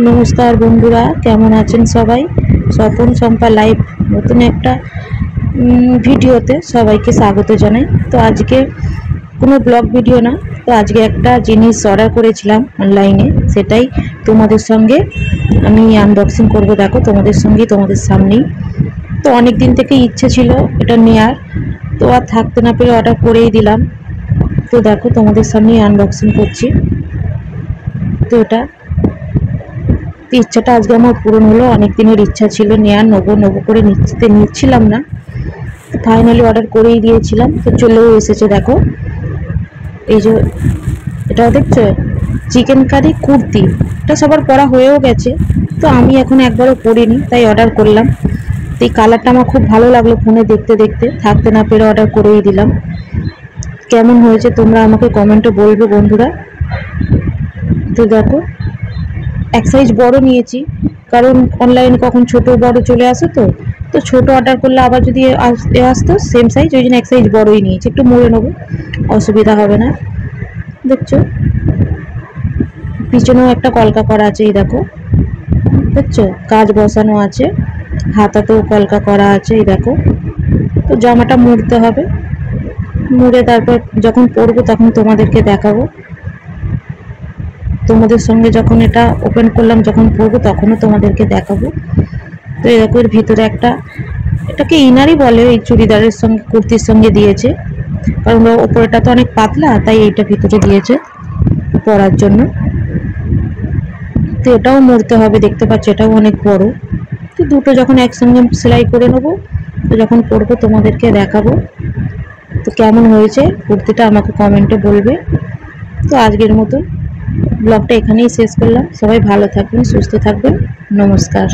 নমস্কার বন্ধুরা, কেমন আছেন সবাই? স্বপন চম্পা লাইভ নতুন একটা ভিডিওতে সবাইকে স্বাগত জানাই। তো আজকে কোনো ব্লগ ভিডিও না, তো আজকে একটা জিনিস অর্ডার করেছিলাম অনলাইনে, সেটাই তোমাদের সঙ্গে আমি আনবক্সিং করব। দেখো, তোমাদের সামনেই। তো অনেক দিন থেকে ইচ্ছে ছিল এটা নেওয়ার, তো আর থাকতে না পেরে অর্ডার করেই দিলাম। তো দেখো, তোমাদের সামনেই আনবক্সিং করছি। তো এটা ইচ্ছাটা আজকে আমার পূরণ হলো। অনেক দিনের ইচ্ছা ছিল নেওয়ার, নেবো করে নিচ্ছিলাম না, তো ফাইনালি অর্ডার করেই দিয়েছিলাম। তো চলেও এসেছে। দেখো, এই যে এটা দেখছো, চিকেন কারি কুর্তি। এটা সবার পরা হয়েও গেছে, তো আমি এখন একবারও পরিনি, তাই অর্ডার করলাম। তো এই কালারটা আমার খুব ভালো লাগলো, ফোনে দেখতে দেখতে থাকতে না পেরে অর্ডার করেই দিলাম। কেমন হয়েছে তোমরা আমাকে কমেন্টে বলবে বন্ধুরা। তো দেখো, এক সাইজ বড় নিয়েছি, কারণ অনলাইনে কখন ছোট বড় চলে আসে। তো ছোট অর্ডার করলে আবার যদি আসতো সেম সাইজ, ওই জন্য এক সাইজ বড়ই নিয়েছি। একটু মুড়ে নেবো, অসুবিধা হবে না। দেখছো, পিছনেও একটা কলকা করা আছে। এই দেখো, দেখছো, কাজ বসানো আছে, হাতাতেও কলকা করা আছে। এই দেখো, তো জামাটা মুড়তে হবে, মুড়ে তারপর যখন পরবো তখন তোমাদেরকে দেখাবো। তোমাদের সঙ্গে যখন এটা ওপেন করলাম, যখন পরবো তখনও তোমাদেরকে দেখাবো। তো এরকম এর ভিতরে একটা, এটাকে ইনারই বলে, এই চুড়িদারের সঙ্গে কুর্তির সঙ্গে দিয়েছে, কারণ ওপরটা তো অনেক পাতলা, তাই এইটা ভিতরে দিয়েছে পরার জন্য। তো এটাও মুড়তে হবে, দেখতে পাচ্ছ এটাও অনেক বড়। তো দুটো যখন একসঙ্গে সেলাই করে নেবো, তো যখন পরবো তোমাদেরকে দেখাবো। তো কেমন হয়েছে কুর্তিটা আমাকে কমেন্টে বলবে। তো আজকের মতো ব্লগটা এখানেই শেষ করলাম। সবাই ভালো থাকবেন, সুস্থ থাকবেন। নমস্কার।